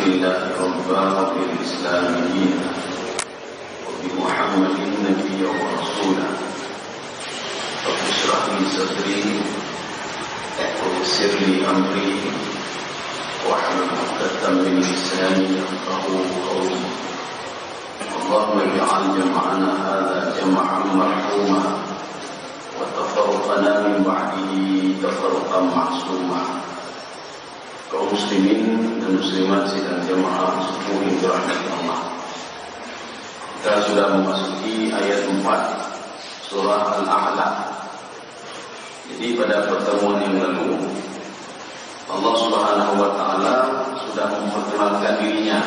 لله ربا وبالإسلام دينا وبمحمد نبيا ورسولا رب اشرح لي صدري ويسر لي أمري واحلل عقدة من لساني يفقهوا قولي. اللهم اجعل جمعنا هذا جمعا مرحوما وتفرقنا من بعده تفرقا معصوما. Kaum muslimin dan muslimat sidang jamaah subuh yang dirahmati Allah, kita sudah memasuki ayat 4 surah Al-A'la. Jadi pada pertemuan yang lalu Allah Subhanahu wa taala sudah memperkenalkan dirinya.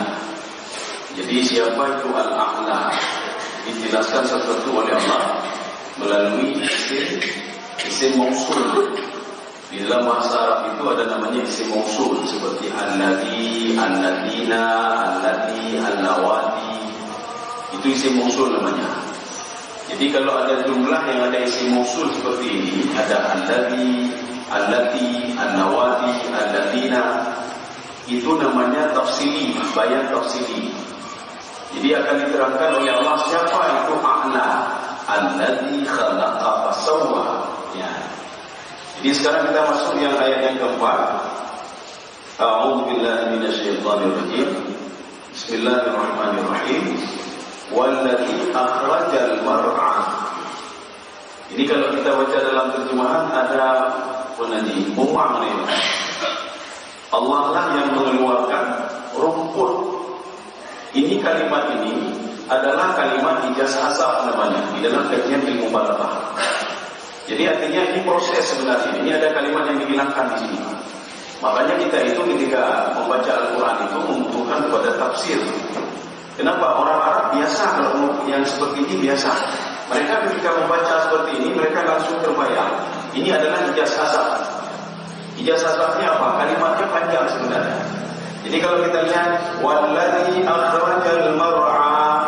Jadi siapa itu Al-A'la dijelaskan satu-satu oleh Allah melalui isim mausul. Di dalam bahasa Arab itu ada namanya isim mausul seperti alladzi, alladina, allati, allawati. Itu isim mausul namanya. Jadi kalau ada jumlah yang ada isim mausul seperti ini, ada alladzi, allati, allawati, alladina, itu namanya tafsili, bayan tafsili. Jadi akan diterangkan oleh Allah siapa itu A'la, alladzi khalaqa fasawwa. Ya. Jadi sekarang kita masuk yang ayat yang keempat. A'udzu billahi minasyaitonir rajim. Bismillahirrahmanirrahim. Walladzi akhrajal mar'a. Ini kalau kita baca dalam terjemahan ada penadi umam ini. Allah lah yang mengeluarkan rumput. Ini kalimat ini adalah kalimat ijaz hasab namanya di dalam kajian ilmu balaghah. Jadi artinya ini proses sebenarnya. Ini ada kalimat yang dihilangkan di sini. Makanya kita itu ketika membaca Al-Quran itu membutuhkan kepada tafsir. Kenapa? Orang Arab biasa kalau yang seperti ini biasa. Mereka ketika membaca seperti ini mereka langsung terbayang. Ini adalah ijaz hasab. Ijaz hasabnya apa? Kalimatnya panjang sebenarnya. Jadi kalau kita lihat walladzi akhrajal mar'a,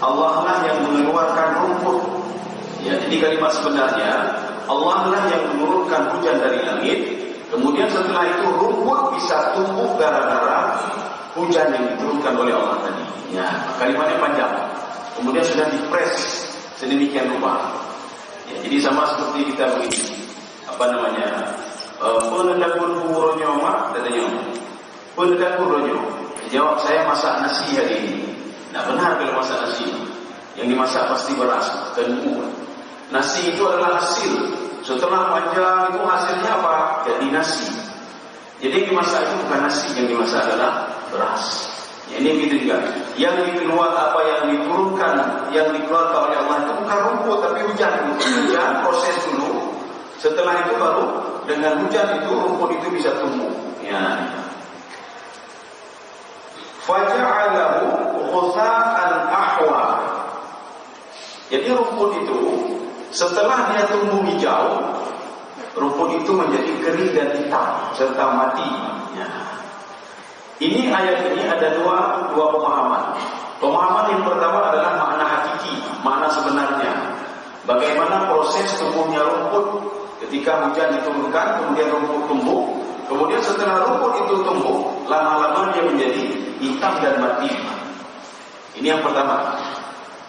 Allah lah yang mengeluarkan rumput. Ya, jadi kalimat sebenarnya Allah lah yang menurunkan hujan dari langit. Kemudian setelah itu rumput bisa tumbuh gara-gara hujan yang diturunkan oleh Allah tadi. Ya, kalimatnya panjang. Kemudian sudah dipres sedemikian rupa. Ya, jadi sama seperti kita begini. Apa namanya? Penedakun buronyo mak katanya. Penedakun buronyo. Jawab saya masak nasi hari ini. Nah benar kalau masak nasi. Yang dimasak pasti beras dan buah. Nasi itu adalah hasil. Setelah panjang itu hasilnya apa? Jadi nasi. Jadi yang dimasak itu bukan nasi, yang dimasak adalah beras. Ya, ini begitu juga. Yang dikeluar apa yang diturunkan, yang dikeluarkan oleh Allah itu bukan rumput tapi hujan. Hujan proses dulu. Setelah itu baru dengan hujan itu rumput itu bisa tumbuh. Ya. Faja'alahu khusa'an ahwa. Jadi rumput itu setelah dia tumbuh hijau, rumput itu menjadi kering dan hitam serta mati. Ya. Ini ayat ini ada dua pemahaman. Pemahaman yang pertama adalah makna hakiki, makna sebenarnya. Bagaimana proses tumbuhnya rumput ketika hujan diturunkan, kemudian rumput tumbuh. Kemudian setelah rumput itu tumbuh, lama-lama dia menjadi hitam dan mati. Ini yang pertama.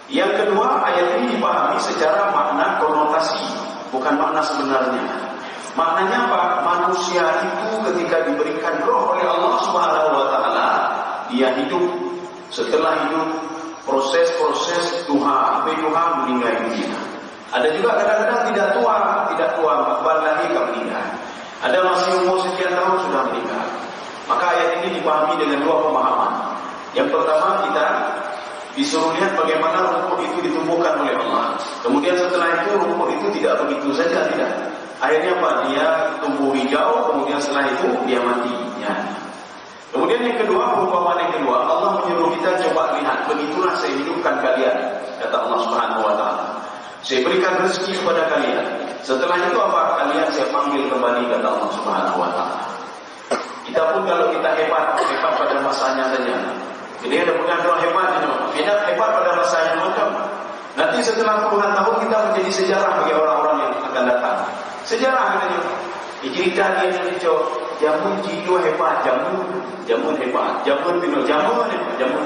Yang kedua, ayat ini dipahami secara makna konotasi, bukan makna sebenarnya. Maknanya apa? Manusia itu ketika diberikan roh oleh Allah Subhanahu wa taala, dia hidup. Setelah hidup, proses-proses duha, meninggal dunia. Ada juga kadang-kadang tidak tua, makbar lagi ke meninggal. Ada masih umur sekian tahun sudah meninggal. Maka ayat ini dipahami dengan dua pemahaman. Yang pertama kita disuruh lihat bagaimana rumput itu ditumbuhkan oleh Allah. Kemudian setelah itu rumput itu tidak begitu saja, tidak. Akhirnya apa? Dia tumbuh hijau, kemudian setelah itu dia mati. Ya. Kemudian yang kedua, perumpamaan yang kedua, Allah menyuruh kita coba lihat, begitulah saya hidupkan kalian, kata Allah Subhanahu wa taala. Saya berikan rezeki kepada kalian. Setelah itu apa? Kalian saya panggil kembali, kata Allah Subhanahu wa taala. Kita pun kalau kita hebat pada masanya saja. Jadi ada punya doa hebat itu. Kita hebat pada masanya macam. Nanti setelah puluhan tahun kita menjadi sejarah bagi orang-orang yang akan datang. Sejarah katanya. Dicerita dia yang jamun jiwa hebat, jamun hebat, jamun pino, jamun hebat, jamun.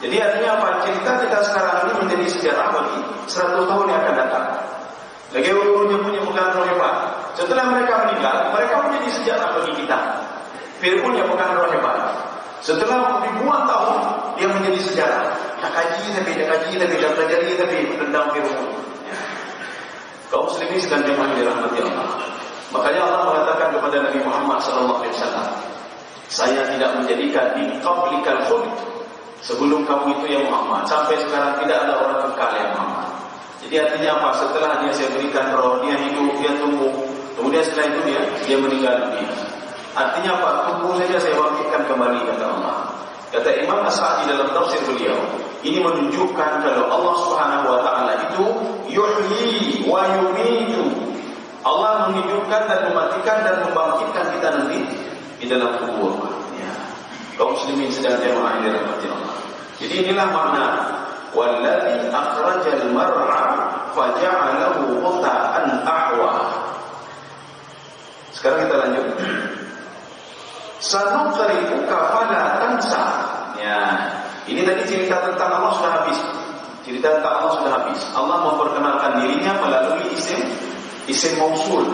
Jadi artinya apa? Cerita kita sekarang ini menjadi sejarah bagi 100 tahun yang akan datang. Lagi urutnya punya pegang roh hebat. Setelah mereka meninggal, mereka menjadi sejarah bagi kita. Fir'aun yang pegang roh hebat. Setelah ribuan tahun, dia menjadi sejarah. Dah kaji tapi, dah pelajari tapi tentang Fir'aun. Kaum muslimin sedang jemaah dirahmati Allah. Makanya Allah mengatakan kepada Nabi Muhammad SAW, saya tidak menjadikan di qablikal khuld, sebelum kamu itu ya Muhammad. Sampai sekarang tidak ada orang kekal ya Muhammad. Jadi artinya apa? Setelah dia saya berikan roh, dia hidup, dia tumbuh. Kemudian setelah itu dia meninggal dunia. Artinya apa? Tunggu saja saya bangkitkan kembali, kata Allah. Kata Imam As-Sa'di dalam tafsir beliau, ini menunjukkan kalau Allah Subhanahu wa taala itu yuhyi wa yumitu. Allah menghidupkan dan mematikan dan membangkitkan kita nanti di dalam kubur. Ya. Kaum muslimin sedang jemaah yang dirahmati Allah. Jadi inilah makna wallazi akhrajal mar'a faja'alahu ghuta'an ahwa. Sekarang kita lanjut. Sanuqri'uka fala tansa. Ya, ini tadi cerita tentang Allah sudah habis. Cerita tentang Allah sudah habis. Allah memperkenalkan dirinya melalui isim mausul.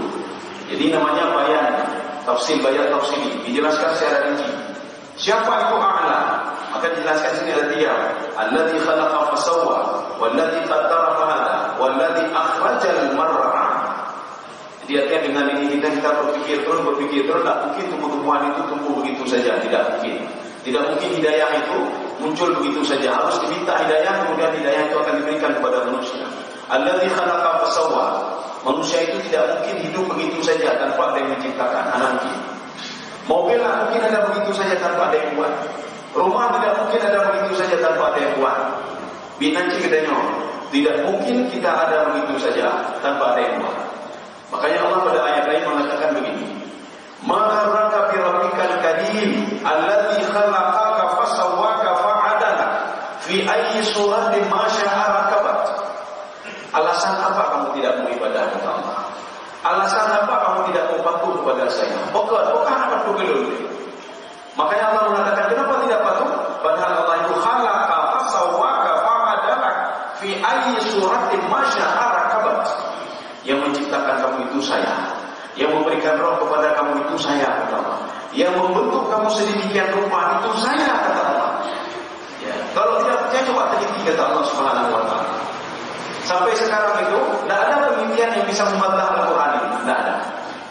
Jadi namanya bayan, bayan tafsili. Dijelaskan secara rinci. Siapa itu A'la? Maka dijelaskan sini ada 3. Alladzi khalaqa fasawwa, walladzi qaddara fahada, walladzi akhrajal mar'a. Jadi artinya dengan ini kita berpikir terus, tak mungkin tumbuh-tumbuhan itu tumbuh begitu saja, tidak mungkin. Tidak mungkin hidayah itu muncul begitu saja. Harus diminta hidayah, kemudian hidayah itu akan diberikan kepada manusia. Alladzi khalaqa fasawwa. Manusia itu tidak mungkin hidup begitu saja tanpa ada yang menciptakan. Mungkin. Mobil mungkin ada begitu saja tanpa ada yang buat. Rumah tidak mungkin ada begitu saja tanpa ada yang buat. Binanci kedanya tidak mungkin kita ada begitu saja tanpa ada yang buat. Makanya Allah pada ayat lain mengatakan begini, ma gharraka bi rabbikal karim alladzi khalaqaka fasawwaka fa'adala fi ayyi suratin ma syaa rakabak. Alasan apa kamu tidak mau ibadah kepada Allah? Alasan apa kamu tidak mau patuh kepada saya? Bukan apa dulu. Makanya Allah mengatakan kenapa tidak patuh? Padahal Allah itu khalaqa fasawwaka fa'adala fi ayyi suratin ma syaa rakabak. Yang menciptakan kamu itu saya, yang memberikan roh kepada kamu itu saya, kata Allah. Yang membentuk kamu sedemikian rupa itu saya, kata Allah. Ya. Kalau tidak percaya coba teliti, kata Allah Subhanahu wa taala. Sampai sekarang itu tidak ada penelitian yang bisa membantah Al-Quran ini, tidak ada.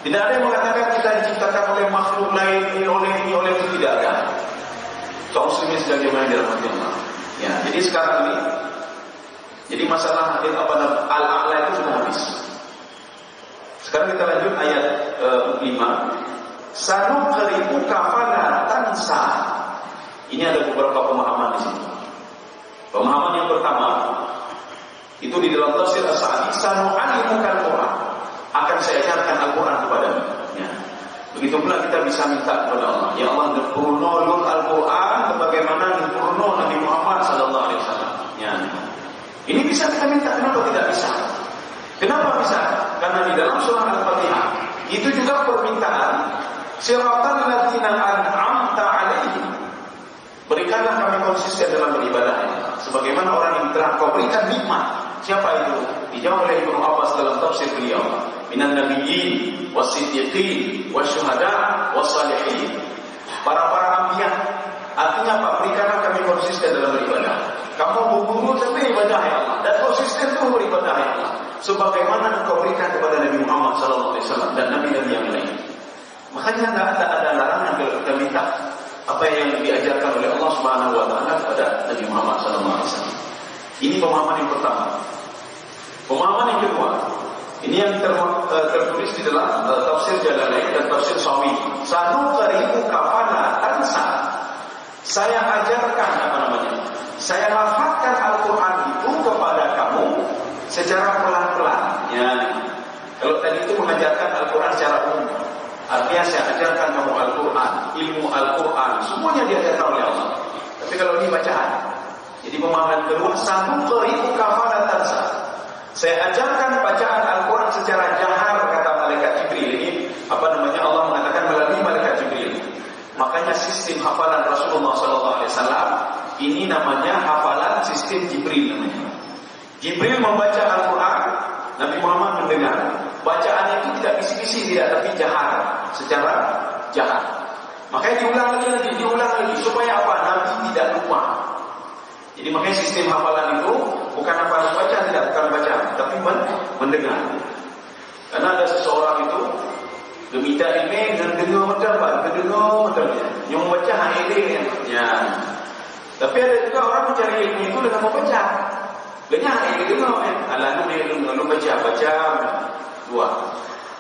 Tidak ada yang mengatakan kita diciptakan oleh makhluk lain, oleh itu, tidak ada. Kaum muslimin sebagai yang dirahmati Allah. Ya, jadi sekarang ini, jadi masalah al-a'la itu sudah habis. Sekarang kita lanjut ayat 5. Sanuqri'uka fala tansa. Ini ada beberapa pemahaman di sini. Pemahaman yang pertama itu di dalam tafsir As-Sa'di, sanu'allimuka al-Qur'an. Akan saya ajarkan Al-Qur'an kepadamu. Ya. Begitu pula kita bisa minta kepada Allah, ya Allah, nurul Al-Qur'an sebagaimana nurul Nabi Muhammad sallallahu alaihi wasallam. Ya. Ini bisa kita minta, kenapa tidak bisa? Kenapa bisa? Karena di dalam surah Al-Fatihah itu juga permintaan siratal ladzina an'amta 'alaihim. Berikanlah kami konsisten dalam beribadah sebagaimana orang yang telah kau berikan nikmat. Siapa itu? Dijawab oleh Ibnu Abbas dalam tafsir beliau, minan nabiyyin was-siddiqin wasyuhada was-salihin. Para anbiya. Artinya apa? Berikanlah kami konsisten dalam beribadah. Kamu berguru tapi ibadah ya Allah, dan konsisten itu beribadah ya Allah. Sebagaimana engkau berikan kepada Nabi Muhammad SAW dan Nabi-Nabi yang lain. Makanya tidak ada larangan kalau kita minta apa yang diajarkan oleh Allah Subhanahu Wa Taala kepada Nabi Muhammad SAW. Ini pemahaman yang pertama. Pemahaman yang kedua, ini yang tertulis di dalam tafsir Jalalain dan tafsir Sawi. Sanuqri'uka fala tansa. Saya ajarkan saya lafazkan Al-Quran itu kepada kamu secara pelan-pelan. Ya. Kalau tadi itu mengajarkan Al-Quran secara umum, artinya saya ajarkan kamu Al-Quran, ilmu Al-Quran, semuanya diajarkan oleh Allah. Tapi kalau ini bacaan, jadi pemahaman kedua, sanuqri'uka fala tansa. Saya ajarkan bacaan Al-Quran secara jahar, kata malaikat Jibril. Ini Allah mengatakan melalui malaikat namanya sistem hafalan Rasulullah SAW. Ini namanya hafalan sistem Jibril namanya. Jibril membaca Al-Quran, Nabi Muhammad mendengar. Bacaan itu tidak bisik-bisik, tidak, tapi jahar, secara jahar. Makanya diulang lagi, supaya apa? Nabi tidak lupa. Jadi makanya sistem hafalan itu bukan hafalan baca, tidak, bukan baca, tapi mendengar. Karena ada seseorang itu gemita ini dengan dengar macam yang membaca ini ya. Tapi ada juga orang mencari ilmu itu dengan membaca. Dengar ini dengar lalu baca dua.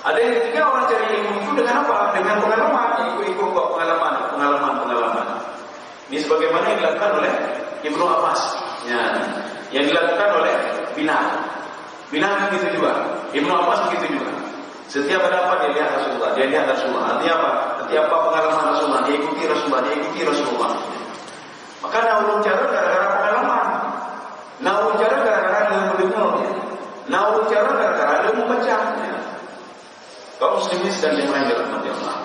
Ada yang ketiga orang cari ilmu itu dengan apa? Dengan pengalaman, ikut pengalaman. Ini sebagaimana yang dilakukan oleh Ibnu Abbas. Ya. Yang dilakukan oleh Bilal begitu juga. Ibnu Abbas begitu juga. Setiap ada apa dia lihat Rasulullah, Artinya apa? Setiap pengalaman Rasulullah, dia ikuti Rasulullah. Maka naurun cara gara-gara pengalaman. Naurun cara gara-gara dia mendengar. Naurun cara gara-gara dia membaca. Kaum muslimin sedang dimulai dalam hati Allah.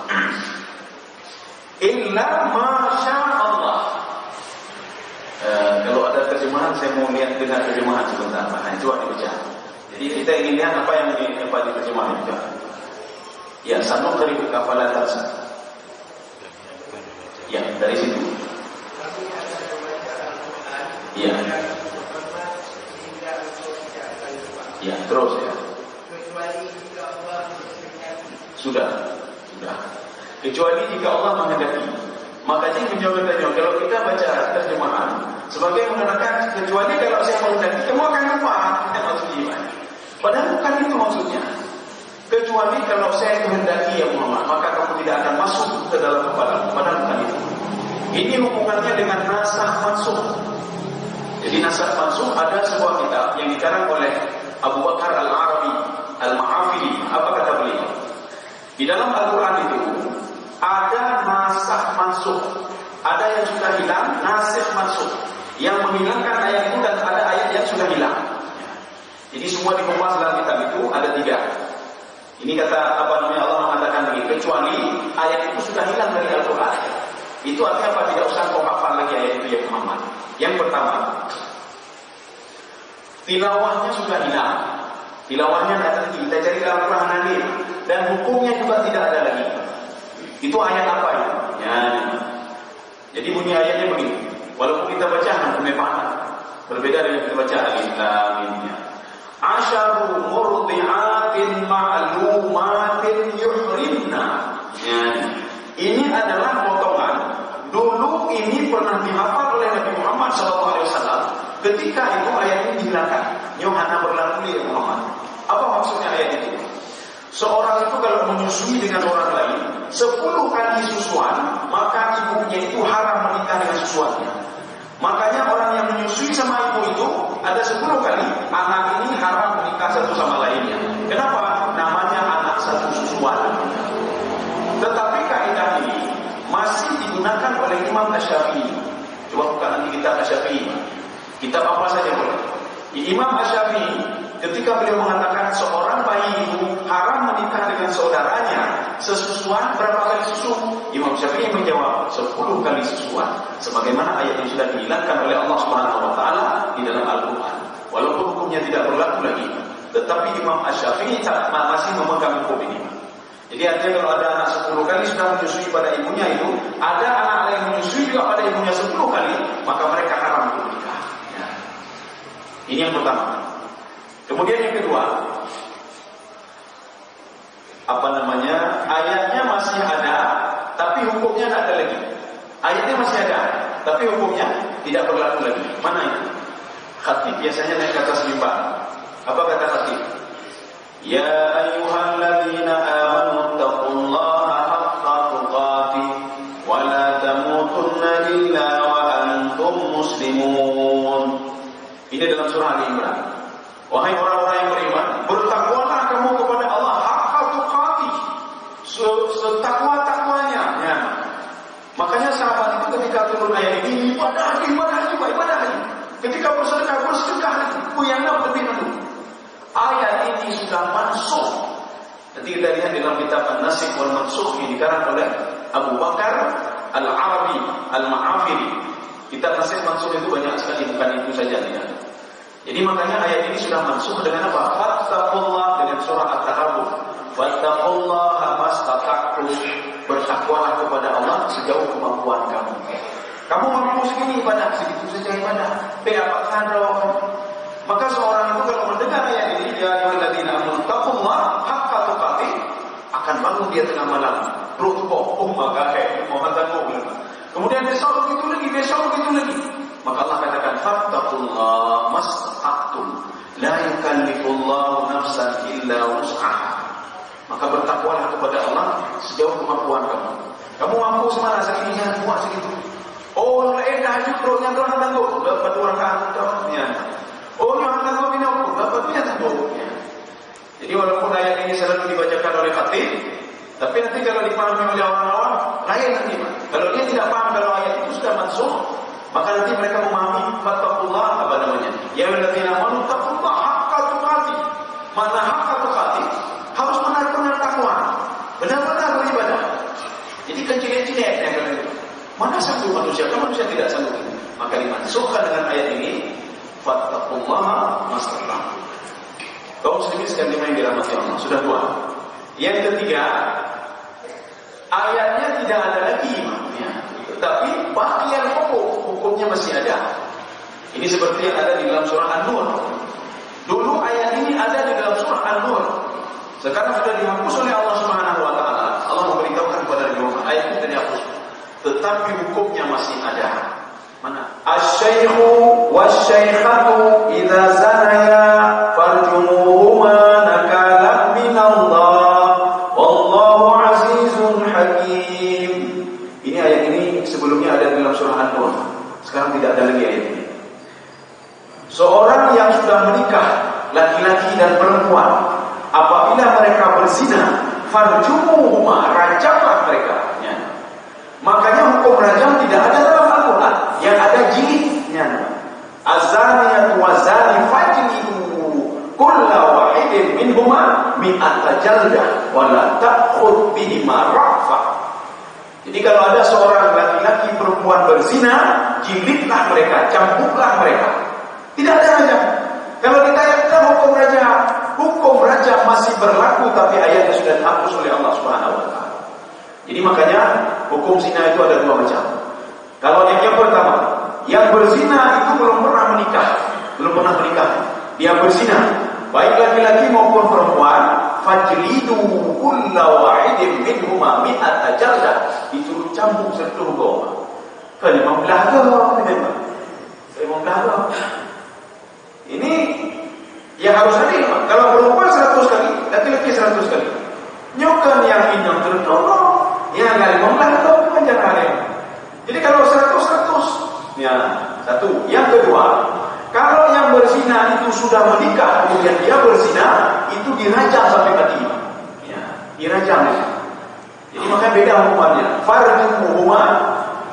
Illa masya Allah. Kalau ada terjemahan, saya mau lihat dengar terjemahan sebentar. Nah, coba dibaca. Jadi kita ingin lihat apa yang diterjemahkan juga. Ya, sanu dari kafalah darsa. Ya, dari situ. Ya. Ya, terus ya. Sudah. Kecuali jika Allah menghendaki. Maka dia menjawab tanya, kalau kita baca terjemahan sebagai mengatakan kecuali kalau saya menghendaki, kamu akan lupa. Maksudnya. Padahal bukan itu maksudnya. Kecuali kalau saya kehendaki ya Muhammad, maka kamu tidak akan masuk ke dalam kepala. Padahal bukan itu. Ini hubungannya dengan nasakh mansukh. Jadi nasakh mansukh ada sebuah kitab yang dikarang oleh Abu Bakar Al-Arabi Al-Ma'afili. Apa kata beliau? Di dalam Al-Quran itu ada nasakh mansukh, ada yang sudah hilang, nasikh mansukh, yang menghilangkan ayat itu, dan ada ayat yang sudah hilang. Jadi semua dikumpulkan dalam kitab itu ada 3. Ini kata Allah mengatakan begini, kecuali ayat itu sudah hilang dari Al-Quran. Itu artinya apa? Tidak usah kau hafal lagi ayat itu ya Muhammad. Yang pertama, tilawahnya sudah hilang. Tilawahnya kita cari dalam Al-Quran nanti, dan hukumnya juga tidak ada lagi. Itu ayat apa ya? Ya. Jadi bunyi ayatnya begini. Walaupun kita baca hukumnya panah, berbeda dengan kita baca alif lam mim. Asharu murdi'atin ma'lumatin yuhrimna. Ya. Ini adalah potongan. Dulu ini pernah dihafal oleh Nabi Muhammad SAW. Ketika itu ayat ini dihilangkan. Yohana berlaku ya Muhammad. Apa maksudnya ayat itu? Seorang itu kalau menyusui dengan orang lain 10 kali susuan, maka ibunya itu haram menikah dengan susuannya. Makanya orang yang menyusui sama ibu itu ada 10 kali, anak ini haram menikah satu sama lainnya. Kenapa? Namanya anak satu susuan. Tetapi kaidah ini masih digunakan oleh Imam Asy-Syafi'i. Coba buka nanti kitab Asy-Syafi'i. Kitab apa saja boleh. Imam Asy-Syafi'i ketika beliau mengatakan seorang bayi itu haram menikah dengan saudaranya sesusuan berapa kali susu? Imam Syafi'i menjawab 10 kali susuan. Sebagaimana ayat yang sudah dihilangkan oleh Allah Subhanahu wa taala di dalam Al-Qur'an. Walaupun hukumnya tidak berlaku lagi, tetapi Imam Asy-Syafi'i masih memegang hukum ini. Jadi artinya kalau ada anak 10 kali sudah menyusui pada ibunya itu, ada anak yang menyusui juga pada ibunya 10 kali, maka mereka haram untuk menikah. Ya. Ini yang pertama. Kemudian yang kedua, ayatnya masih ada, tapi hukumnya tidak ada lagi. Ayatnya masih ada, tapi hukumnya tidak berlaku lagi. Mana itu? Khatib biasanya naik ke atas mimbar. Apa kata khatib? Ya ayyuhalladzina amanu taqullaha haqqa tuqatih wa la tamutunna illa wa antum muslimun. Ini dalam surah Al-Imran. Wahai orang-orang yang beriman, bertakwalah kamu kepada Allah haqqa tuqatih, setakwa-takwanya. Ya. Makanya sahabat itu ketika turun ayat ini ibadah lagi. Ketika bersedekah lagi. Yang lebih dulu. Ayat ini sudah mansukh. Nanti kita lihat dalam kitab An-Nasikh wal Mansukh yang dikarang oleh Abu Bakar Al-Arabi Kita nasib mansuh itu banyak sekali, bukan itu saja tidak. Jadi makanya ayat ini sudah mansuh dengan apa? Fattaqullah, dengan surah At-Tahabun. Fattaqullaha mastata'tum, bertakwalah kepada Allah sejauh kemampuan kamu. Kamu mampu segini ibadah, segitu saja ibadah. Apa kadar? Maka seorang itu kalau mendengar ayat ini, ya ayyuhalladzina amanu taqullaha haqqa tuqatih, akan bangun dia tengah malam, rukuk, maka mohon tangguh. Kemudian besok begitu lagi. Maka Allah katakan fattaqullaha mastata'tum, la yukallifullahu nafsan illa wus'aha. Maka bertakwalah kepada Allah sejauh kemampuan kamu. Kamu mampu semana segini, ya buat segitu. Oh, tahajud rohnya doang tangguh, dapat 2 rakaat doangnya. Oh, yang tangguh minum, dapat dia tangguhnya. Jadi walaupun ayat ini selalu dibacakan oleh khatib, tapi nanti kalau dipahami oleh orang awam, lain nanti. Kalau dia tidak paham kalau ayat itu sudah mansuh, maka nanti mereka memahami fattaqullah apa namanya? Ya alladzina amanu taqullaha haqqa tuqatih. Mana haqqa tuqatih? Harus benar-benar takwa, benar-benar beribadah. Jadi kecil-kecil yang itu. Mana sanggup manusia? Kalau manusia tidak sanggup, maka dimansuhkan dengan ayat ini, fattaqullaha mastata'tum. Kaum muslimin sekalian yang dirahmati Allah, sudah 2. Yang ketiga, ayatnya tidak ada lagi maknanya, tetapi bagian hukumnya masih ada. Ini seperti yang ada di dalam surah An-Nur. Dulu ayat ini ada di dalam surah An-Nur. Sekarang sudah dihapus oleh Allah Subhanahu wa taala. Allah memberitahukan kepada Nabi Muhammad, ayat itu dihapus. Tetapi hukumnya masih ada. Mana? Asy-syaikhu wasy-syaikhatu idza zanaya farjumuhuma nakalan minallah wallahu azizun hakim. Ini ayat ini sebelumnya ada di dalam surah An-Nur. Sekarang tidak ada lagi ayat ini. Seorang yang sudah menikah, laki-laki dan perempuan, apabila mereka berzina, farjumuhuma, rajamlah mereka. Ya. Makanya hukum rajam tidak ada dalam Al-Quran, yang ada jilidnya. Az-zaniyatu waz-zani fajlidu kulla wahidin minhuma mi'ata jaldah wa la ta'khudh bihima ra'fah. Jadi kalau ada seorang laki-laki perempuan berzina, jilidlah mereka, cambuklah mereka. Tidak ada rajam. Kalau ditayangkan hukum rajam masih berlaku, tapi ayatnya sudah dihapus oleh Allah Subhanahu wa taala. Jadi makanya hukum zina itu ada 2 macam. Kalau yang pertama, yang berzina itu belum pernah menikah. Dia berzina, baik laki-laki maupun perempuan, fajlidu kulla wahidin minhuma mi'ata jaldah, disuruh cambuk 10 goma. Kan 15 goma, 15. Ini yang harus adil. Kalau perempuan 100 kali, laki-laki 100 kali. Nyokan yang inyong tertolong, yang kali 15 goma jangan ada. Jadi kalau 100, ya satu. Yang kedua, kalau yang berzina itu sudah menikah, kemudian dia berzina, itu dirajam sampai mati. Ya, dirajam. Jadi makanya beda hukumannya. Farjumuhuma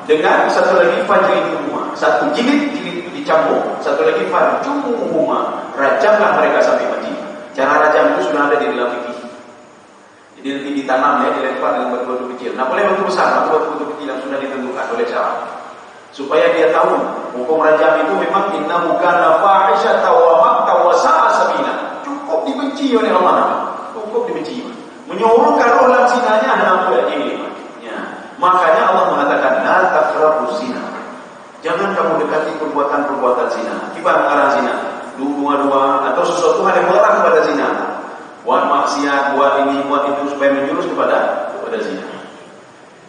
dengan satu lagi fajriduhuma. Satu jilid itu dicambuk, satu lagi farjumuhuma, rajamlah mereka sampai mati. Cara rajam itu sudah ada di dalam fikih. Jadi nanti ditanam ya, dilempar dengan batu-batu kecil. Nah, boleh batu besar, batu-batu kecil yang sudah ditentukan oleh cara. Supaya dia tahu hukum rajam itu memang innahu kana fahisyatan wa maqta wa sa'a sabila. Cukup dibenci oleh Allah. Cukup dibenci. Menyuruh kalau dalam zinanya hanya ini. Ya. Makanya Allah mengatakan la taqrabuz zina. Jangan kamu dekati perbuatan-perbuatan zina. Akibat mengarang zina, dua-dua atau sesuatu hal yang melarang kepada zina. Buat maksiat, buat ini, buat itu supaya menjurus kepada zina.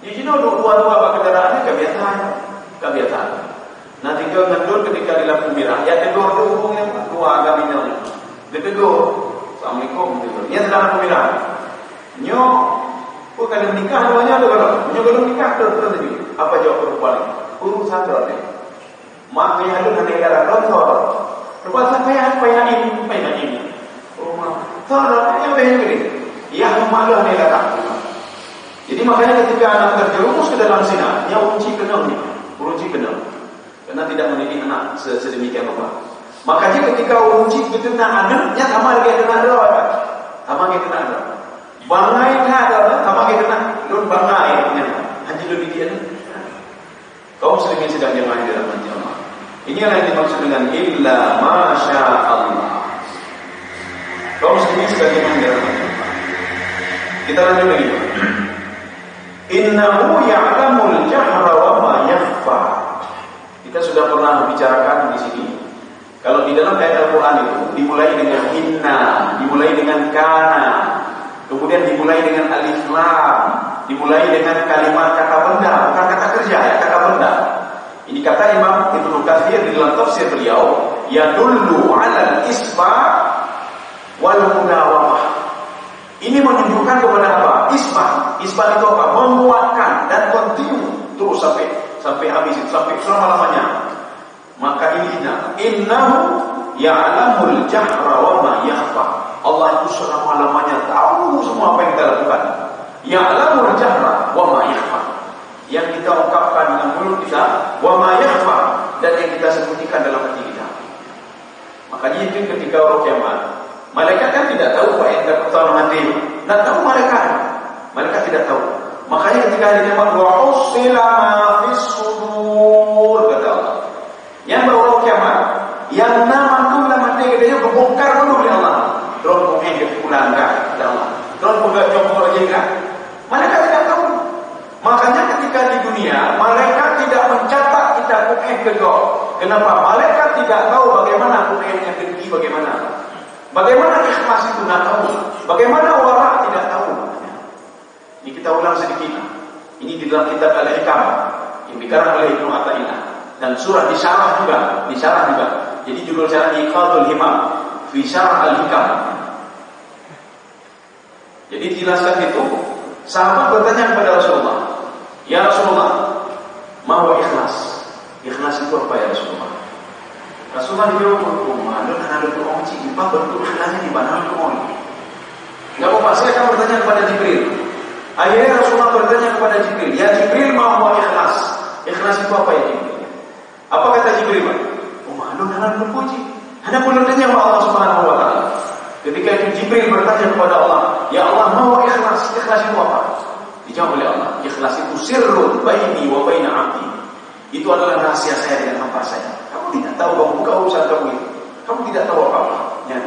Di sini dua-dua pak kendaraannya kebiasaan. Nanti kau ngedur ketika di lampu merah, ya tegur hubungnya dua agaminya. Dia tegur, assalamualaikum. Dia sedang lampu merah. Nyo, kau kalau nikah namanya ada berapa? Nyo kalau nikah terus lagi. Apa jawab perempuan? Urusan berapa? Maknya ada nanti darah kotor. Perempuan saya payah ini. Saudara yang begini, yang malah nih datang. Jadi makanya ketika anak terjerumus ke dalam zina, dia uji kenal, karena tidak mendidik anak sedemikian rupa. Makanya ketika uji betul anaknya sama lagi kena ada, bangai ada, sama lagi kena, lun bangai, haji lu didian. Kaum muslimin ini sedang jemaah dirahmati Allah. Inilah yang dimaksud dengan illa masya Allah. Kaum muslimin sebagaimana dirahmati Allah. Kita lanjut lagi. Innahu ya'lamul jahra wa ma yakhfa. Kita sudah pernah bicarakan di sini. Kalau di dalam ayat Al-Quran itu dimulai dengan inna, dimulai dengan kana, kemudian dimulai dengan alif lam, dimulai dengan kalimat kata benda, bukan kata kerja, ya, kata benda. Ini kata Imam Ibnu Katsir di dalam tafsir beliau, yadullu 'alal isbat wal mudawamah. Ini menunjukkan kepada apa? Isbat. Isbat itu apa? Menguatkan dan kontinu terus sampai habis, sampai selama-lamanya. Maka innahu ya'lamul jahra wa ma yakhfa. Allah itu selama-lamanya tahu semua apa yang kita lakukan. Ya'lamul jahra wa ma yakhfa. Yang kita ungkapkan dengan mulut kita, wa ma yakhfa, dan yang kita sembunyikan dalam hati kita. Makanya itu ketika orang kiamat, malaikat kan tidak tahu apa yang dapat dalam hati. Tak tahu malaikat. Malaikat tidak tahu. Makanya ketika hari kiamat, wa usila ma fis sudur, kata Allah. Yang baru kiamat, yang nama tu dalam hati kita berbongkar dulu oleh Allah. Terus kemudian dia pulangkan kepada Allah. Terus kemudian jongkok lagi kan? Malaikat tidak tahu. Makanya ketika di dunia, malaikat tidak mencatat kita Quran ke kau. Kenapa? Malaikat tidak tahu bagaimana Quran yang tinggi, bagaimana. Bagaimana ikhlas itu tidak tahu. Bagaimana wara tidak tahu. Ini kita ulang sedikit. Ini di dalam kitab Al-Hikam yang dikarang oleh Ibnu Athaillah. Dan surah disyarah juga. Jadi judul syarah Iqadul Himam fi Syarah Al-Hikam. Jadi dijelaskan itu, sahabat bertanya kepada Rasulullah, ya Rasulullah, mau ikhlas? Ikhlas itu apa ya Rasulullah? Rasulullah dijawab, malu dan ada orang cipta bentuk ikhlasnya di mana kau? Enggak apa-apa, saya akan bertanya kepada Jibril. Akhirnya Rasulullah bertanya kepada Jibril, ya Jibril, mau ikhlas? Ikhlas itu apa ya Jibril? Apa kata Jibril? Malu dan ada puji. Hanya boleh tanya kepada Allah Subhanahu wa taala. Ketika itu Jibril bertanya kepada Allah, ya Allah, mau ikhlas? Ikhlas itu apa? Dijawab oleh Allah, ikhlas itu sirrun baini wa baina 'abdi. Itu adalah rahasia saya dengan hamba saya. Kamu tidak tahu, kamu buka urusan kamu itu. Kamu tidak tahu apa-apa. Ya.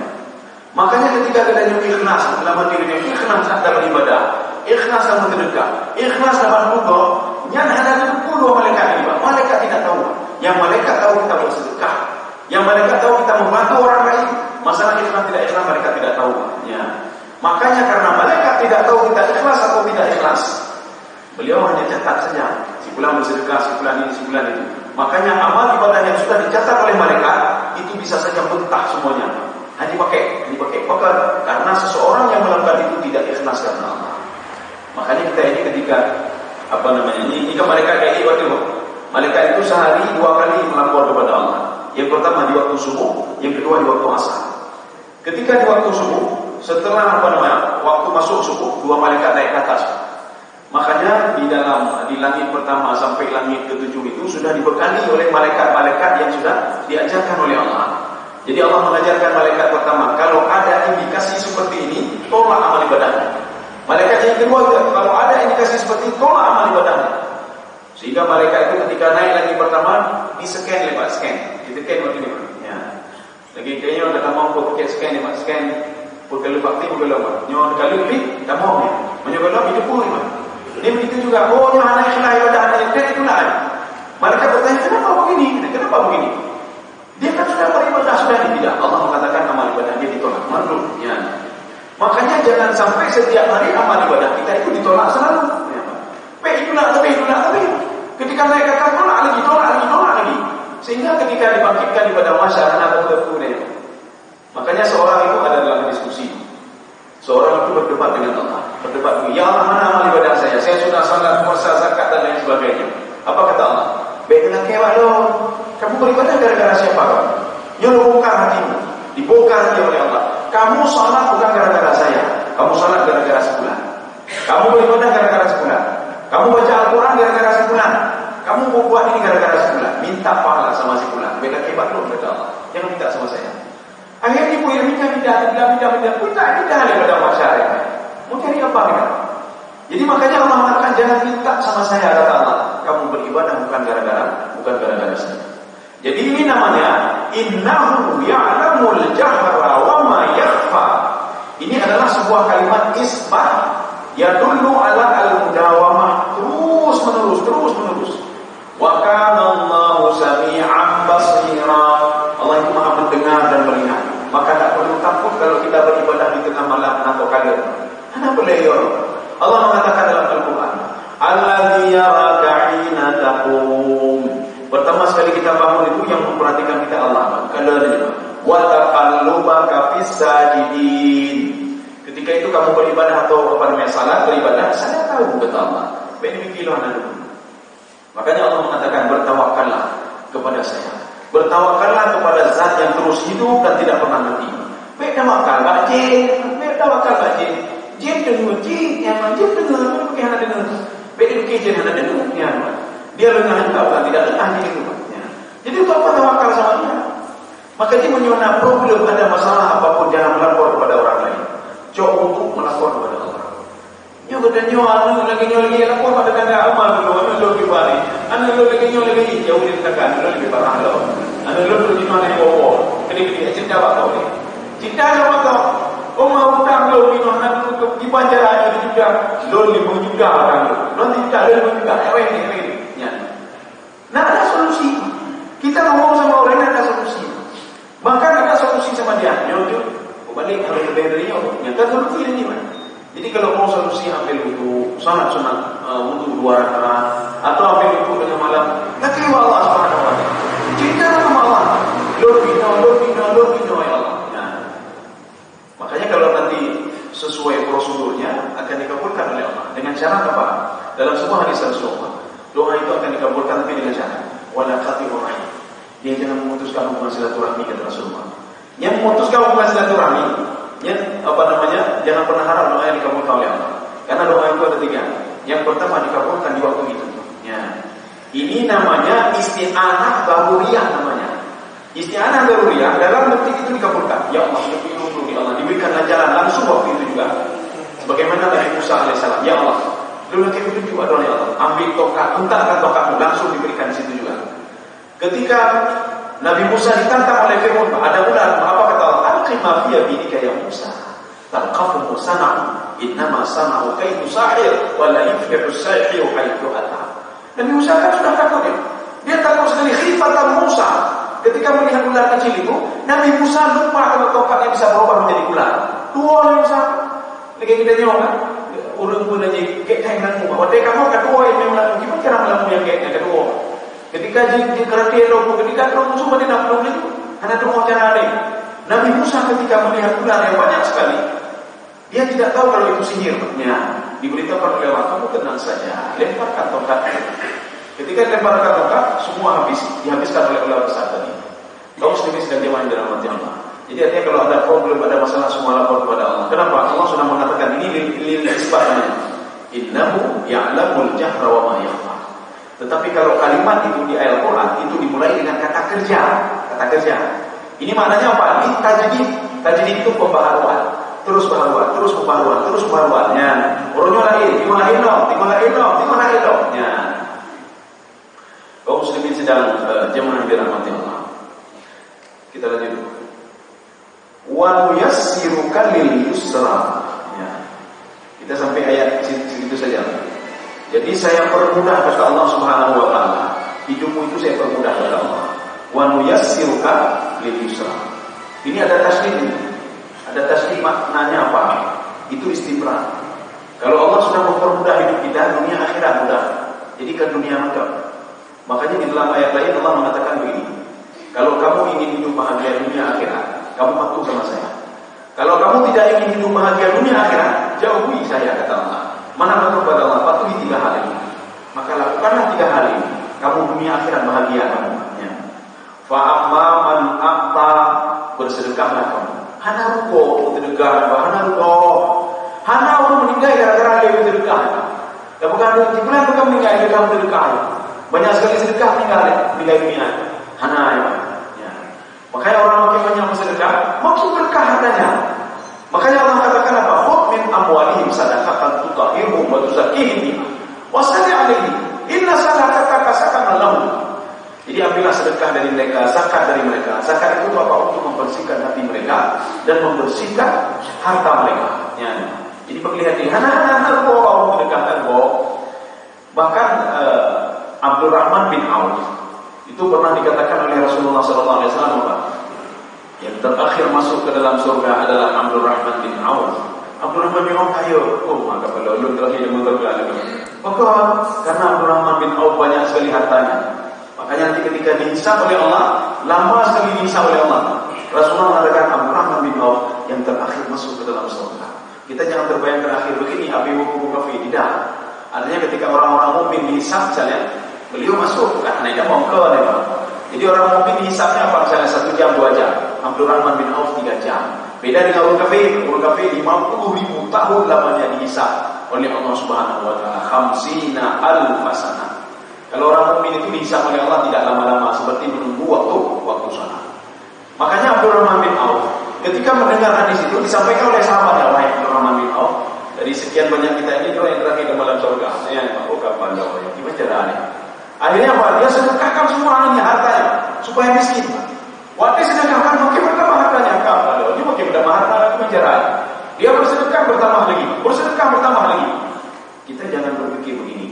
Makanya ketika kita nyuruh ikhlas dalam dirinya, ikhlas dalam ibadah, ikhlas dalam sedekah, ikhlas dalam kubur, yang ada itu dua malaikat ini, malaikat tidak tahu. Yang malaikat tahu kita bersedekah, yang malaikat tahu kita membantu orang lain. Masalah ikhlas tidak ikhlas mereka tidak tahu. Ya. Makanya karena malaikat tidak tahu kita ikhlas atau tidak ikhlas, beliau hanya catat saja. Si fulan bersedekah, si fulan ini, si fulan itu. Makanya amal ibadah yang sudah dicatat oleh malaikat itu bisa saja mentah semuanya. Hanya dipakai. Karena seseorang yang melakukan itu tidak ikhlas karena Allah. Makanya kita ini ketika ini kan malaikat kayak waktu malaikat itu sehari 2 kali melapor kepada Allah. Yang pertama di waktu subuh, yang kedua di waktu asar. Ketika di waktu subuh, setelah waktu masuk subuh, 2 malaikat naik ke atas. Makanya di langit pertama sampai langit ke-7 itu sudah dibekali oleh malaikat-malaikat yang sudah diajarkan oleh Allah. Jadi Allah mengajarkan malaikat pertama, kalau ada indikasi seperti ini, tolak amal ibadahnya. Malaikat yang kedua juga, kalau ada indikasi seperti itu, tolak amal ibadahnya. Sehingga malaikat itu ketika naik lagi pertama, di-scan lewat scan. Di-scan begini. Ya. Lagi kayaknya udah mau pakai scan lewat scan. Pukul bakti, pukul lama. Nyon kali lebih, tak mau. Menyebabkan itu pun. Ini begitu juga. Oh, yang anak ikhlas ibadah anak itu lah. Malaikat bertanya, kenapa begini? Kenapa begini? Dia kan sudah beribadah, sudah tidak. Allah mengatakan amal ibadah dia ditolak. Maklum. Ya. Makanya jangan sampai setiap hari amal ibadah kita itu ditolak selalu. Ya. Tapi. Ketika naik ke atas, tolak lagi. Sehingga ketika dibangkitkan pada masyarakat atau kemudian. Makanya seorang itu ada dalam diskusi. Seorang itu berdebat dengan Allah. Ya Allah, mana amal ibadah saya? Saya sudah salat, puasa, zakat dan lain sebagainya. Apa kata Allah? Baiklah kewak lo. Kamu beribadah gara-gara siapa kamu? Ya lo bongkar hatimu. Dibongkar dia oleh Allah. Kamu salat bukan gara-gara saya. Kamu salat gara-gara sebulan. Kamu beribadah gara-gara sebulan. Kamu baca Al-Quran gara-gara sebulan. Kamu buat ini gara-gara sebulan. Minta pahala sama sebulan. Beda kebat lo kata Allah. Jangan minta sama saya. Akhirnya ibu yang minta daripada masyarakat. Mau cari apa kan? Jadi makanya Allah mengatakan jangan minta sama saya kata Allah. Kamu beribadah bukan gara-gara bukan gara-gara saya. Jadi ini namanya innahu ya'lamul jahra wa ma yakhfa. Ini adalah sebuah kalimat isbat yadullu ala al-mudawamah, terus menerus. Wa kana Allahu sami'an basira. Allah itu Maha mendengar dan melihat. Maka tak perlu takut kalau kita beribadah di tengah malam atau kalian. Kenapa beliau? Allah mengatakan dalam Al-Quran, alladzi yaraka hina taqum. Pertama sekali kita bangun itu yang memperhatikan kita Allah. Kadang-kadang wa taqallubaka fis sajidin. Ketika itu kamu beribadah atau salat beribadah, saya tahu kata Allah. Begitu anda dulu. Makanya Allah mengatakan bertawakallah kepada saya. Bertawakallah kepada zat yang terus hidup dan tidak pernah mati. Bertawakal bajin, jin dengar jin, yang jin dengar, bukan hanya dengar. Begitu jin hanya dengar. Dia lengah engkau kan tidak lengah di hidupnya. Jadi untuk apa tawakal sama dia? Maka dia menyuruh problem ada masalah apapun jangan melapor kepada orang lain. Coba untuk melapor kepada Allah. Nyo kata nyo lagi lapor pada kanda amal dulu, anu lebih bari. Anu lagi jauh di tekan, lebih parah lo. Anu lebih gimana bawa. Kini cinta apa kau? Cinta apa kau? Oh mau utang lo ni anu di panjara juga. Lo ni juga kan. Lo tidak lo juga. Ini. Nah ada solusi. Kita ngomong sama orang yang ada solusi. Bahkan ada solusi sama dia. Nyo balik kalau lebih dari nyo. Nyata solusi ini mana? Jadi kalau mau solusi ambil wudu, sunat wudu 2 rakaat atau ambil wudu dengan malam, kata Allah Subhanahu wa taala. Cinta sama Allah. Lo ya Allah. Nah. Makanya kalau nanti sesuai prosedurnya akan dikabulkan oleh Allah. Dengan cara apa? Dalam sebuah hadis Rasulullah, doa itu akan dikabulkan tapi dengan cara wala qatirur rahim. Dia jangan memutuskan hubungan silaturahmi kata Rasulullah. Yang memutuskan hubungan silaturahmi, jangan pernah harap doa yang dikabulkan oleh Allah. Karena doa itu ada 3. Yang pertama dikabulkan di waktu itu. Ya. Ini namanya isti'anah daruriyah namanya. Isti'anah daruriyah dalam detik itu dikabulkan. Ya Allah, ya Allah, diberikan jalan langsung waktu itu juga. Sebagaimana Nabi Musa alaihissalam, ya Allah, dulu kita petunjuk adalah ya Allah, ambil tongkat, hentakkan tongkatmu, langsung diberikan di situ juga. Ketika Nabi Musa ditantang oleh Fir'aun, ada ular, apa kata Allah? Alqi ma fi yaminika ya Musa. Talqafu sana'u, innama sana'u kaidu sahir, wa la yuflihu as-sahiru haitsu ata. Nabi Musa kan sudah takut ya. Dia takut sekali khifatan Musa. Ketika melihat ular kecil itu, Nabi Musa lupa kalau tongkatnya bisa berubah menjadi ular. Dua Nabi Musa. Lagi kita nyong kan? Urang pun aja kayak lamu. Waktu kamu kedua yang melamu, gimana cara melamu yang kayaknya kedua? Ketika di kereta lo, ketika kamu semua di nafsu itu, hanya tu cara lain. Nabi Musa ketika melihat ular yang banyak sekali, dia tidak tahu kalau itu sihirnya. Diberitakan oleh Allah, kamu tenang saja, lemparkan tongkatnya. Ketika lemparkan tongkat, semua dihabiskan oleh ular besar tadi. Kaum muslimin sedang jemaah dalam hati Allah. Jadi artinya kalau ada problem, ada masalah, semua lapor kepada Allah. Kenapa? Allah sudah mengatakan ini lil isbatnya. Innahu ya'lamul jahra wa ma yakhfa. Tetapi kalau kalimat itu di ayat Al-Quran itu dimulai dengan kata kerja. Ini maknanya apa? Ini tajdid. Tajdid itu pembaharuan. Terus pembaharuan. Ya. Orangnya lain, dimana elok. Ya. Kaum muslimin sedang jemaah dirahmati Allah. Kita lanjut. Wa nuyassiruka lil yusra. Ya. Kita sampai ayat segitu saja. Jadi saya permudah kata Allah Subhanahu wa taala. Hidupmu itu saya permudah kata Allah. Wa nuyassiruka lil yusra. Ini ada tasdid. Ada tasdid maknanya apa? Itu istimrar. Kalau Allah sudah mempermudah hidup kita, dunia akhirat mudah. Jadi ke dunia mudah. Makanya di dalam ayat lain Allah mengatakan begini. Kalau kamu ingin hidup bahagia dunia akhirat, kamu patuh sama saya. Kalau kamu tidak ingin hidup bahagia dunia akhirat, jauhi saya kata Allah. Mana patuh pada Allah? Patuhi 3 hal ini. Maka lakukanlah 3 hal ini. Kamu dunia akhirat bahagia kamu. Ya. Fa'amma man aqta, bersedekahlah kamu. Hana ruko bersedekah, hana orang meninggal gara-gara dia bersedekah. Dan bukan di bulan bukan meninggal dia bersedekah. Banyak sekali sedekah meninggal dunia. Hana ya. Makanya orang makin banyak bersedekah, makin berkah hartanya. Makanya Allah katakan apa? Khudh min amwalihim sadaqatan tutahhiruhum wa tuzakkihim biha wa salli 'alaihim inna salataka sakanun lahum. Jadi ambillah sedekah dari mereka, zakat dari mereka. Zakat itu apa? Untuk membersihkan hati mereka dan membersihkan harta mereka. Ya. Jadi perlihatkan, anak-anak kau sedekahkan kau. Bahkan Abdurrahman bin Auf itu pernah dikatakan oleh Rasulullah SAW, yang terakhir masuk ke dalam surga adalah Abdurrahman bin Auf. Abdurrahman bin Auf ayo, maka kalau lu terakhir yang surga, maka karena Abdurrahman bin Auf banyak sekali hartanya. Makanya nanti ketika dihisab oleh Allah, lama sekali dihisab oleh Allah. Rasulullah mengatakan Abdurrahman bin Auf yang terakhir masuk ke dalam surga. Kita jangan terbayang terakhir begini, api wuku kafi, tidak. Artinya ketika orang-orang mukmin dihisab misalnya, beliau masuk, karena dia mau ke memang. Jadi orang mukmin dihisabnya apa? Misalnya 1 jam, 2 jam. Abdurrahman bin Auf 3 jam. Beda dengan orang kafir. Orang kafir 50.000 tahun lamanya dihisab oleh Allah Subhanahu wa taala. 50.000 sana. Kalau orang mukmin itu dihisab oleh Allah tidak lama-lama, seperti menunggu waktu salat. Makanya Abdurrahman bin Auf ketika mendengar hadis itu disampaikan oleh sahabatnya, wahai Abdurrahman bin Auf, dari sekian banyak kita ini yang terakhir di malam surga. Ya, Pak, kapan jawab? Gimana caranya? Akhirnya apa? Dia sedekahkan semuanya hartanya supaya miskin. Waktu sedekahkan makin bertambah hartanya. Kalau dia makin bertambah harta lagi menjerat. Dia bersedekah bertambah lagi, bersedekah bertambah lagi. Kita jangan berpikir begini.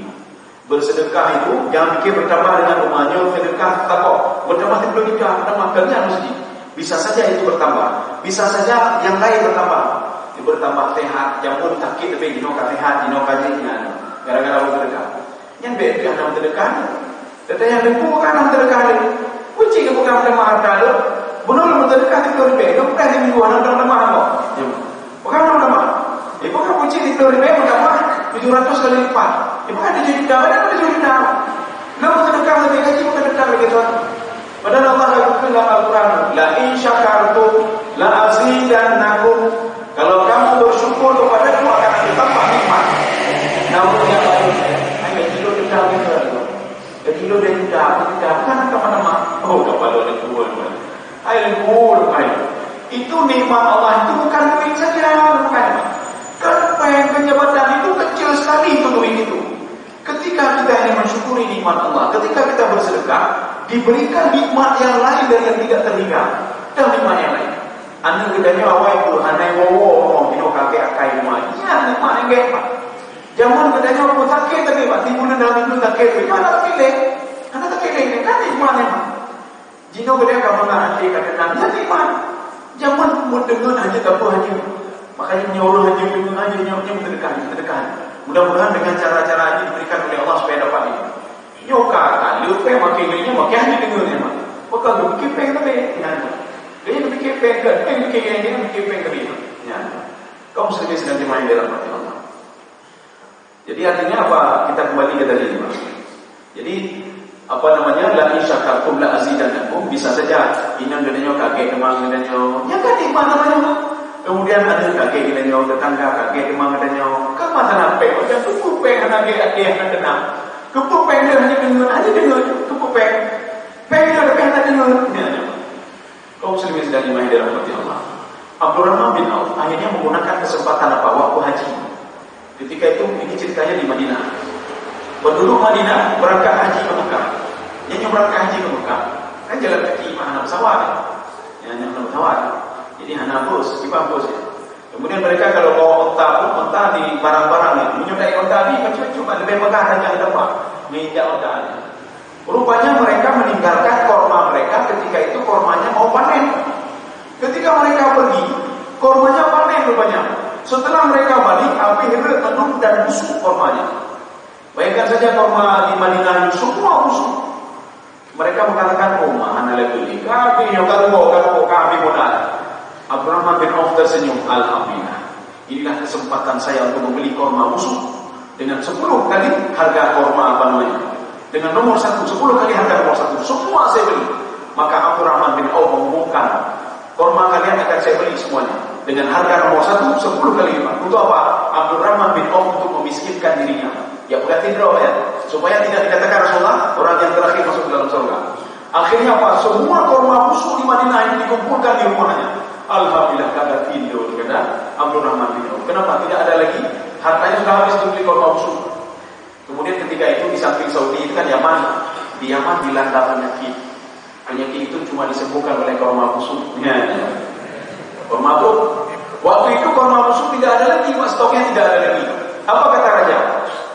Bersedekah itu jangan pikir bertambah dengan rumahnya, sedekah takut bertambah tidak bertambah kerja mesti. Bisa saja itu bertambah, bisa saja yang lain bertambah. Dia bertambah sehat, jangan sakit tapi dino sehat, dino kajian. Gara-gara bersedekah. Yang beda dengan bersedekah. Tetapi yang lebih bukan bersedekah. Kunci ke bukan bertambah harta lo. Benar bersedekah itu lebih. Itu bukan di mingguan bertambah apa? Bukan bertambah. Itu bukan kunci itu lebih bertambah 700 kali lipat. Itu bukan ada jadi dalam, ada jadi dalam. Lalu bersedekah lebih gaji bukan sedekah lagi tuan. Padahal Allah berfirman dalam Al-Quran, la in syakartum la azidannakum. Kalau kamu bersyukur kepadaku akan ditambah nikmat. Namun yang lain, hanya kilo dekat gitu. Kilo dekat, bukan kemana-mana. Oh, kepala dia turun. Air murah, air. Itu nikmat Allah itu bukan duit saja, bukan. Kepeng penyebatan itu kecil sekali itu duit itu. Ketika kita ini mensyukuri nikmat Allah, ketika kita bersedekah, diberikan nikmat yang lain dari yang tidak terlihat. Dan nikmat yang lain. Anda bedanya awal itu, anda yang wow, kita kakek akai rumah. Ya, nikmat yang gak. Jangan bedanya aku sakit tapi pak, timbulnya dalam itu sakit. Mana tak pilih? Anda tak pilih, kan nikmat memang. Jika bedanya kamu nak hati kata ya nikmat. Jangan mendengar hanya apa hanya. Makanya menyuruh hanya dengan hanya sedekah. Mudah-mudahan dengan cara-cara ini diberikan oleh Allah supaya dapat ini. Nyoka kan, lupa makin ini makin hanya dengarnya mak. Maka lu kipeng tapi, ya. Dia lebih kipeng kan, dia kipeng kali. Ya. Kaum muslimin sedang dimain dalam hati Allah. Jadi artinya apa? Kita kembali ke tadi mak. Jadi apa namanya? La in syakartum la azidannakum. Bisa saja inang dengannya kakek demang dengannya. Ya kan nikmat namanya. Kemudian ada kakek dengannya tetangga kakek demang dengannya. Kemana sampai? Macam tu kupeng kakek yang denang. Kepupeng dia hanya dengar, kepupeng. Peng dia hanya dengar. Kaum muslimin sedang dimain dalam hati Allah. Abdurrahman bin Auf akhirnya menggunakan kesempatan apa? Waktu haji. Ketika itu ini ceritanya di Madinah. Penduduk Madinah berangkat haji ke Mekah. Yang berangkat haji ke Mekah kan jalan kaki, hanya pesawat. Hanya pesawat. Jadi hanya bus, kipas bus. Kemudian mereka kalau bawa onta di barang-barang menyudahi onta ini cuma lebih megah saja yang dapat menginjak onta ini. Rupanya mereka meninggalkan korma mereka ketika itu kormanya mau panen. Ketika mereka pergi, kormanya panen rupanya. Setelah mereka balik, api hidup mendung dan busuk kormanya. Bayangkan saja korma di Madinah semua busuk. Mereka mengatakan, mana lagi? Kami yang kami modal. Abdurrahman bin Auf tersenyum, alhamdulillah. Inilah kesempatan saya untuk membeli korma busuk dengan 10 kali harga korma apa namanya? Dengan nomor 1, 10 kali harga nomor 1. Semua saya beli. Maka Abdurrahman bin Auf mengumumkan, korma kalian akan saya beli semuanya dengan harga nomor 1, 10 kali lipat. Untuk apa? Abdurrahman bin Auf untuk memiskinkan dirinya. Ya berarti draw ya, supaya tidak dikatakan Rasulullah orang yang terakhir masuk dalam surga. Akhirnya apa? Semua korma busuk di Madinah ini dikumpulkan di rumahnya. Alhamdulillah kada tidur kata Abdurrahman bin Auf. Kenapa? Tidak ada lagi. Hartanya sudah habis untuk beli korma busuk. Kemudian ketika itu di samping Saudi itu kan Yaman. Di di Yaman dilanda penyakit. Penyakit itu cuma disembuhkan oleh korma busuk. Korma busuk. Waktu itu korma busuk tidak ada lagi, stoknya tidak ada lagi. Apa kata raja?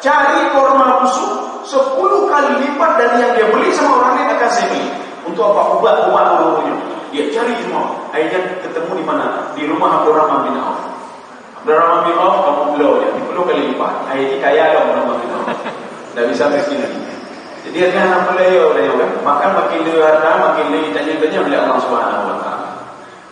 Cari korma busuk 10 kali lipat dari yang dia beli sama orang lain akan saya beli. Untuk apa? Obat seluruhnya. Dia cari semua. Akhirnya ketemu di mana? Di rumah Abdurrahman bin Auf. Abdurrahman bin Auf kamu beliau ya, 10 kali lipat. Akhirnya kaya lah Abdurrahman bin Auf. Tidak bisa miskin lagi. Jadi dia anak beliau kan. Makan makin lebih harta, makin lebih tanya oleh Allah Subhanahu Wa Taala.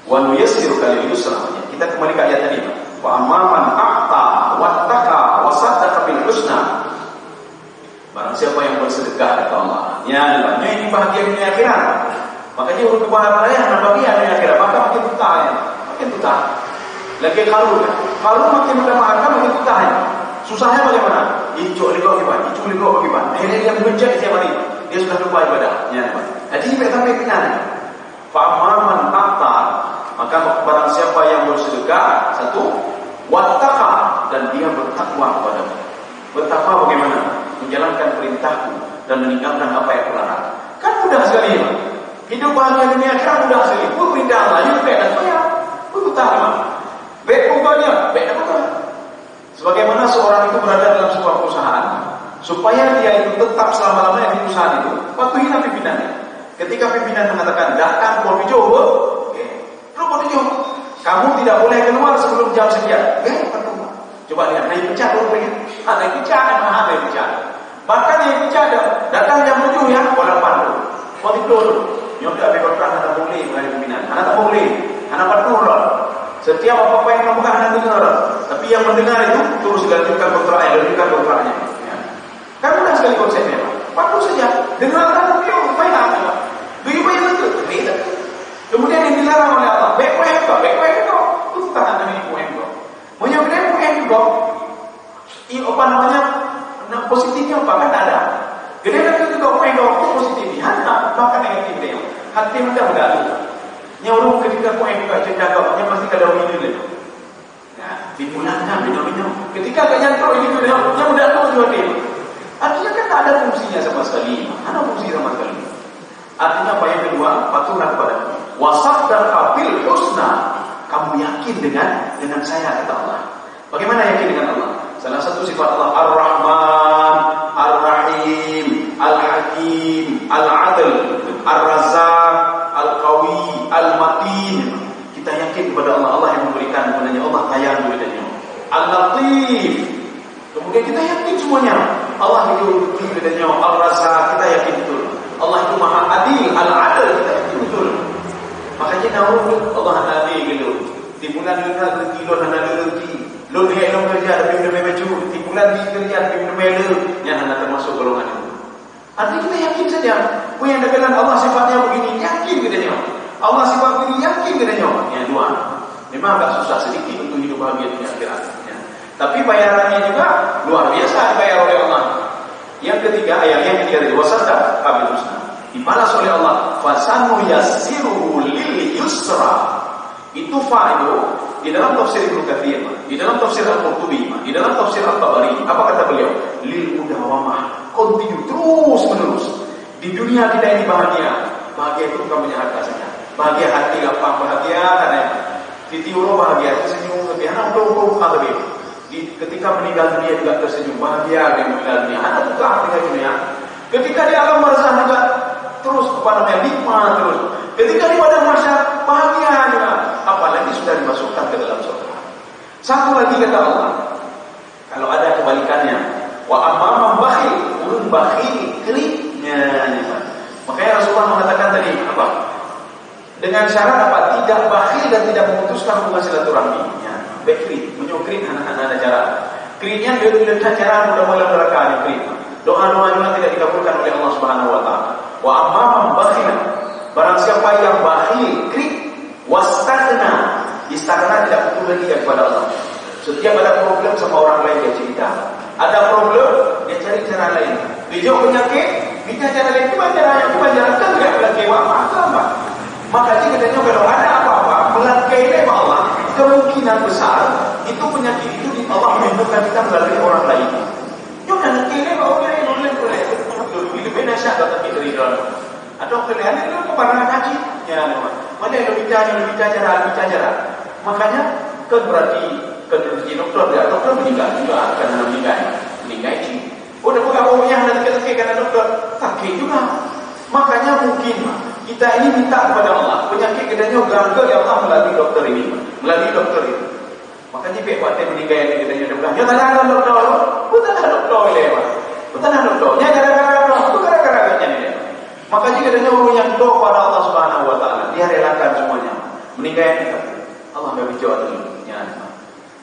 Wa nuyassiruka lil yusra. Kita kembali ke ayat tadi. Wa amman a'ta wattaqa wa saddaqa bil husna. Barang siapa yang bersedekah kata Allah, ya banyak ini bahagia dunia akhirat. Makanya untuk kebahagiaan dan bahagia dunia akhirat, maka makin buta ya, makin buta. Lagi kalau makin mudah harta makin buta ya. Susahnya bagaimana? Icuk ligok bagaimana? Akhirnya dia bencet setiap hari. Dia sudah lupa ibadah. Ya, jadi sampai final. Fa'amman a'ta, maka barang siapa yang bersedekah, satu, wattaqa, dan dia bertakwa kepadamu. Bertakwa bagaimana? Menjalankan perintahku dan meninggalkan apa yang kularang. Kan mudah sekali ya. Hidup bahagia dunia akhirat mudah sekali. Perintah Allah yang baik dan bayar. Utama. Baik pokoknya, baik apa? Sebagaimana seorang itu berada dalam sebuah perusahaan, supaya dia itu tetap selama-lamanya di perusahaan itu, waktu hina pimpinannya. Ketika pimpinan mengatakan datang Polri Jowo, Polri Jowo, kamu tidak boleh keluar sebelum jam sekian. Coba lihat, naik pecah dulu pengen. Naik pecah. Bahkan naik pecah datang jam 7 ya, bola pandu. Polri dulu. Nyok tak berkontrak anak boleh menghadiri pimpinan. Anak tak boleh. Anak patuh loh. Setiap apa-apa yang kamu anak dengar. Tapi yang mendengar itu terus gantikan kontraknya. Kan mudah sekali konsepnya. Patuh saja. Dengarkan dia main apa? Bagi bayar itu. Kemudian yang dilarang oleh Allah, baik kok. Itu tangan demi kok. Menyebutkan kok. Ini apa namanya? Positifnya apa kan ada. Gede itu kok itu positif. Hanya bahkan negatif dia. Hati mudah-mudah itu. Nyaurung ketika kau yang jaga, yang pasti kada ini dulu. Nah, dimulanya minum. Ketika kalian tahu ini dulu, yang mudah tahu juga dia. Artinya kan tak ada fungsinya sama sekali. Ada fungsi sama sekali. Artinya apa yang kedua? Patuhlah kepada wasaf dan kabil husna. Kamu yakin dengan saya kata Allah. Bagaimana yakin dengan Allah? Salah satu sifat Allah Ar-Rahman, Ar-Rahim, Al-Hakim, Al-Adl, Ar-Razzaq, Al-Qawi, Al-Matin. Kita yakin kepada Allah. Allah yang memberikan kepadanya. Allah kaya kepadanya. Al-Latif. Kemudian kita yakin semuanya. Allah itu kepadanya. Al-Razzaq. Kita yakin betul. Allah itu Maha Adil. Al-Adl. Kita yakin betul. Makanya Allah adil gitu. Di bulan rezeki lo hana rezeki. Lo dia lo kerja tapi belum maju. Di bulan di kerja tapi belum melu. Yang hana termasuk golongan itu. Artinya kita yakin saja. Yang dengan Allah sifatnya begini, yakin katanya. Allah sifat begini, yakin katanya. Yang dua, memang agak susah sedikit untuk hidup bahagia di akhirat. Ya. Tapi bayarannya juga luar biasa dibayar oleh Allah. Yang ketiga, ayat yang ketiga dari wasadda qabil husna. Dibalas oleh Allah, fasanu yassiru lil yusra. Itu fa'il di dalam tafsir Ibnu Katsir, di dalam tafsir Al-Qurtubi, di dalam tafsir Al-Tabari. Apa kata beliau? Lil mudawamah, continue terus menerus. Di dunia kita ini bahagia itu bukan punya harta saja. Bahagia hati lapang, bahagia karena titiuro bahagia, tersenyum lebih. Anak untuk lebih. Ketika meninggal dunia juga tersenyum, bahagia dengan meninggal dunia. Anak buka meninggal dunia. Ketika di alam barzah juga terus kepada nikmat terus. Ketika di padang mahsyar bahagia juga. Apalagi sudah dimasukkan ke dalam surga. Satu lagi kata Allah, kalau ada kebalikannya, wa amman bakhil, ulun bakhil keriknya. Makanya Rasulullah mengatakan tadi apa? Dengan syarat apa? Tidak bakhil dan tidak memutuskan hubungan silaturahmi. Ya, bakhil, menyukrin anak-anak cara. Kerinnya dia cara mudah-mudahan neraka kering. Doa-doa juga tidak dikabulkan oleh Allah Subhanahu wa taala. Wa amman bakhil, barang siapa yang bakhil, krik, wastaghna, istaghna tidak butuh lagi kepada Allah. Setiap ada problem sama orang lain dia cerita. Ada problem, dia cari cara lain. Dia penyakit, minta cara lain. Itu cara kan tidak lagi apa-apa. Maka jika dia kalau ada apa-apa, melangkai lema Allah, kemungkinan besar itu penyakit itu di Allah menyembuhkan kita melalui orang lain. Jangan langkai lema orang lain boleh. Bila benda syak datang dari Atau kalian itu kepada haji, ya, mana yang lebih cara. Makanya kan berarti jadi dokter dia, dokter meninggal juga karena meninggal itu. Udah bukan umumnya nanti kita karena dokter sakit juga. Makanya mungkin kita ini minta kepada Allah penyakit kedanya gagal ya Allah melalui dokter ini, melalui dokter itu. Makanya buat yang meninggal ini kedanya dokter. Ya ada dokter, bukan dokter lewat, bukan dokternya gara-gara ini. Makanya kadang orang yang doa pada Allah Subhanahu Wa Taala, dia relakan semuanya. Meninggal kita, Allah nggak bijak dulu. Ya,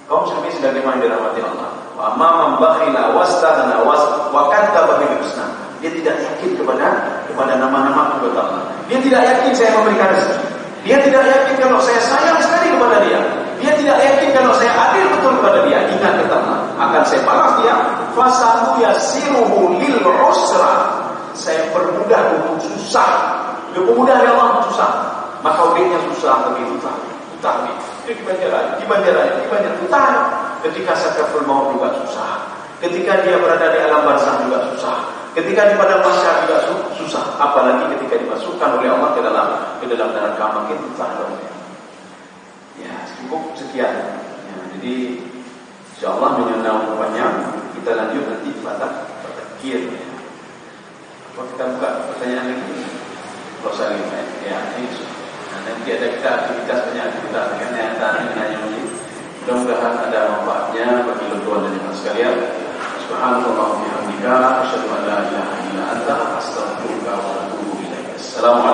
kaum muslimin sedang dirahmati Allah. Wa man bakhila wastaghna wa kadzdzaba bil husna. Dia tidak yakin kepada nama-nama kepada Allah. Dia tidak yakin saya memberikan rezeki. Dia tidak yakin kalau saya sayang sekali kepada dia. Dia tidak yakin kalau saya adil betul kepada dia. Ingat kata Allah, akan saya balas dia. Fasahu yasiruhu lil usra. Saya permudah untuk susah. Dia permudah dari Allah untuk susah. Maka uangnya susah begitu utang. Itu dibanjaran. Utang. Ketika sakaratul maut juga susah. Ketika dia berada di alam barzakh juga susah. Ketika di padang mahsyar juga susah. Apalagi ketika dimasukkan oleh Allah ke dalam neraka, makin susah. Ya, cukup sekian. Ya, jadi insyaallah menyambung panjang. Kita lanjut nanti pada akhir. Kalau kita buka pertanyaan lagi, kalau saya ya ini nanti ada kita aktivitas banyak aktivitas kan yang tadi hanya ini. Mudah-mudahan ada manfaatnya bagi tuan dan jemaah sekalian. Subhanallah wa bihamdika, asyhadu an la ilaha illa anta, astaghfiruka wa atubu ilaik. Assalamualaikum.